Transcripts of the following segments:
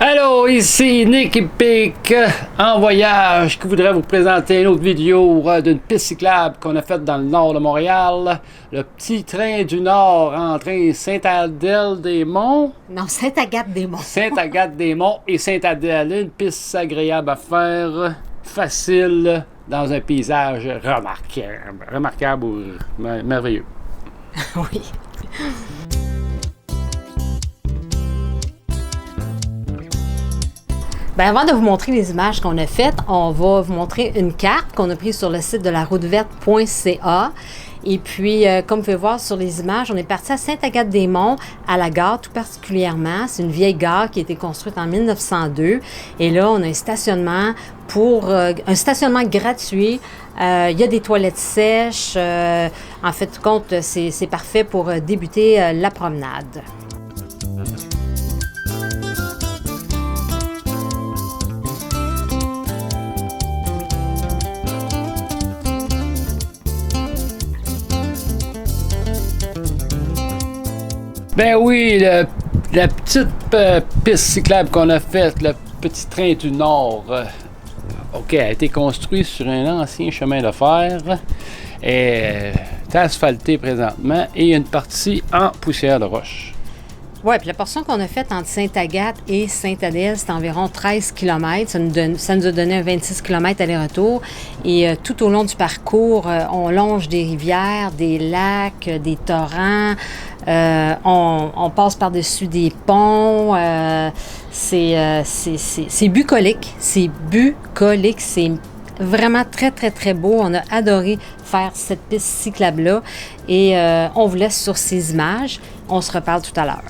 Allô, ici Nick et Pic en voyage qui voudrait vous présenter une autre vidéo d'une piste cyclable qu'on a faite dans le nord de Montréal. Le petit train du nord entre Sainte-Adèle-des-Monts. Non, Sainte-Agathe-des-Monts. Sainte-Agathe-des-Monts et Sainte-Adèle. Une piste agréable à faire, facile, dans un paysage remarquable ou merveilleux. Oui. Bien, avant de vous montrer les images qu'on a faites, on va vous montrer une carte qu'on a prise sur le site de larouteverte.ca. Et puis, comme vous pouvez voir sur les images, on est parti à Sainte-Agathe-des-Monts, à la gare tout particulièrement. C'est une vieille gare qui a été construite en 1902. Et là, on a un stationnement un stationnement gratuit. Il y a des toilettes sèches. En fait, compte, c'est parfait pour débuter la promenade. Ben oui, la petite piste cyclable qu'on a faite, le petit train du Nord, a été construit sur un ancien chemin de fer, est asphalté présentement et il y a une partie en poussière de roche. Oui, puis la portion qu'on a faite entre Sainte-Agathe et Sainte-Adèle, c'est environ 13 km. Ça nous a donné un 26 km aller-retour. Et tout au long du parcours, on longe des rivières, des lacs, des torrents. On passe par-dessus des ponts. C'est bucolique. C'est bucolique. C'est vraiment très, très, très beau. On a adoré faire cette piste cyclable-là. Et on vous laisse sur ces images. On se reparle tout à l'heure.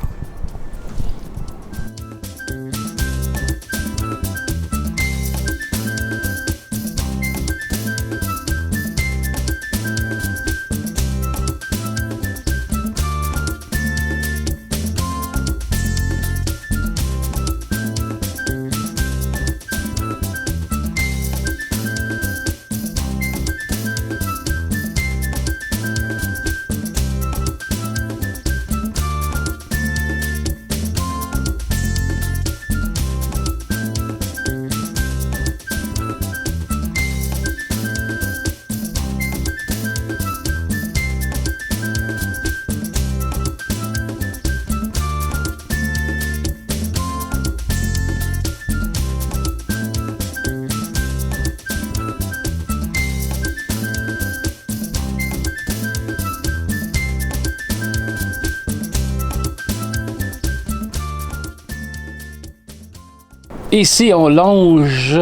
Ici, on longe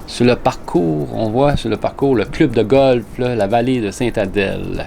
sur le parcours, on voit sur le parcours le club de golf, là, la vallée de Sainte-Adèle.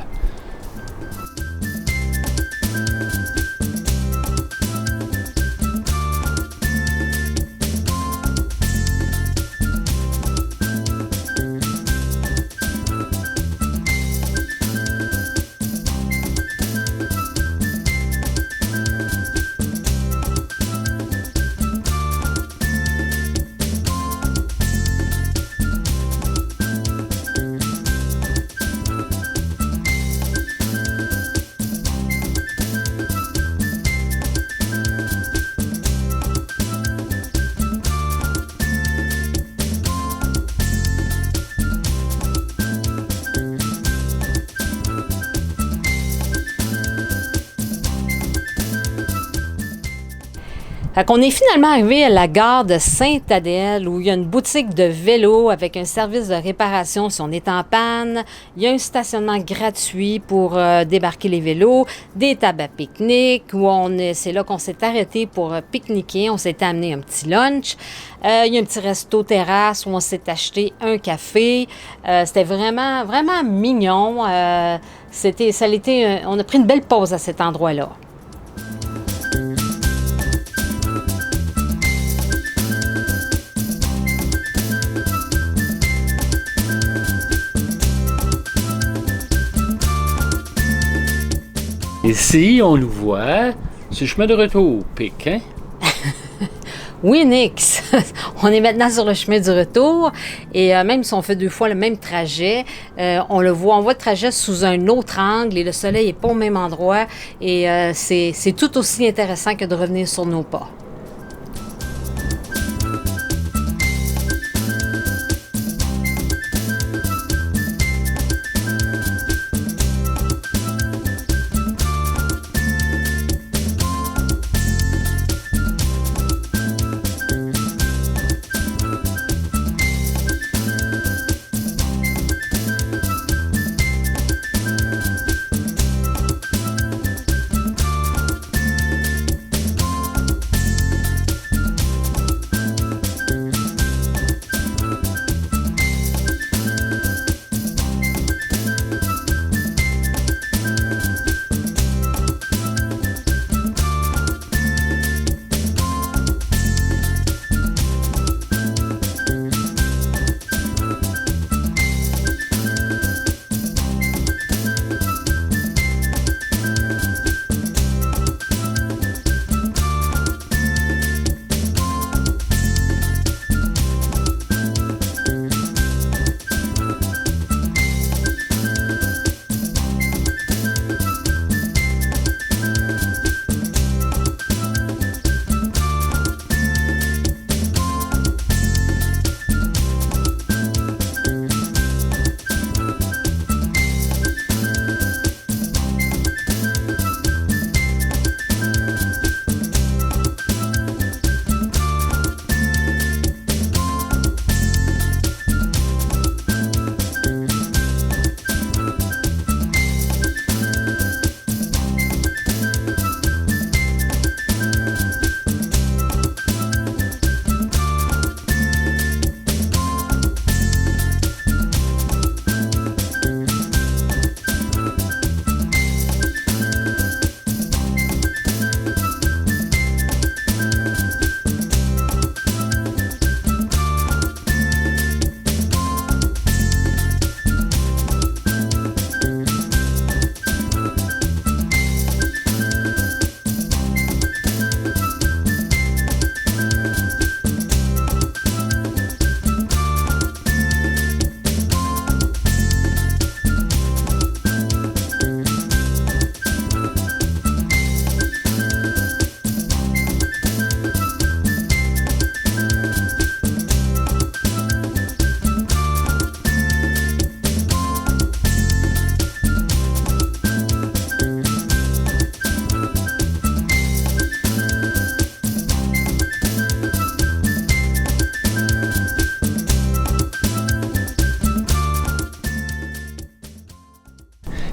Fait qu'on est finalement arrivé à la gare de Sainte-Adèle où il y a une boutique de vélo avec un service de réparation si on est en panne. Il y a un stationnement gratuit pour débarquer les vélos, des tables à pique-nique c'est là qu'on s'est arrêté pour pique-niquer. On s'est amené un petit lunch. Il y a un petit resto terrasse où on s'est acheté un café. C'était vraiment, vraiment mignon. On a pris une belle pause à cet endroit-là. Ici, on nous voit sur le chemin de retour, Pic, hein? Oui, Nick, on est maintenant sur le chemin du retour et même si on fait 2 fois le même trajet, on voit le trajet sous un autre angle et le soleil n'est pas au même endroit et c'est tout aussi intéressant que de revenir sur nos pas.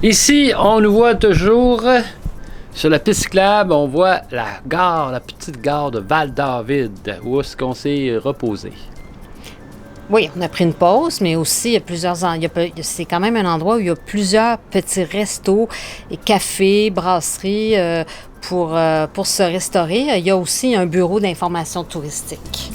Ici, on nous voit toujours sur la piste cyclable, on voit la petite gare de Val-David, où est-ce qu'on s'est reposé. Oui, on a pris une pause, mais aussi il y a c'est quand même un endroit où il y a plusieurs petits restos et cafés, brasseries pour se restaurer. Il y a aussi un bureau d'information touristique.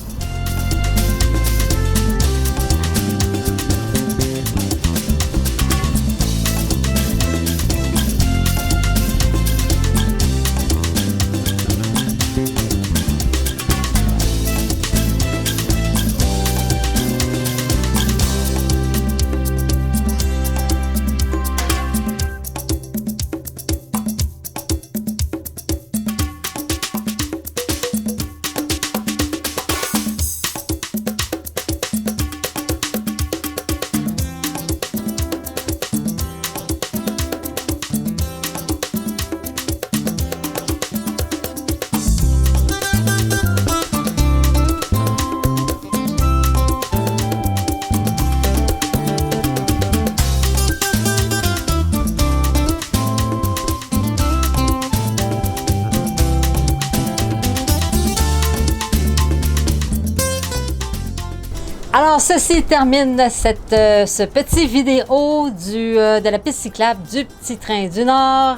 Alors, ceci termine ce petit vidéo de la piste cyclable du Petit Train du Nord,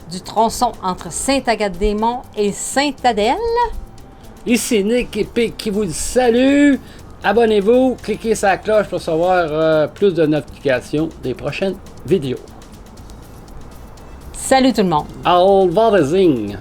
du tronçon entre Sainte-Agathe-des-Monts et Sainte-Adèle. Ici Nick et Pic qui vous salue. Abonnez-vous, cliquez sur la cloche pour recevoir plus de notifications des prochaines vidéos. Salut tout le monde! Auf Wiedersehen!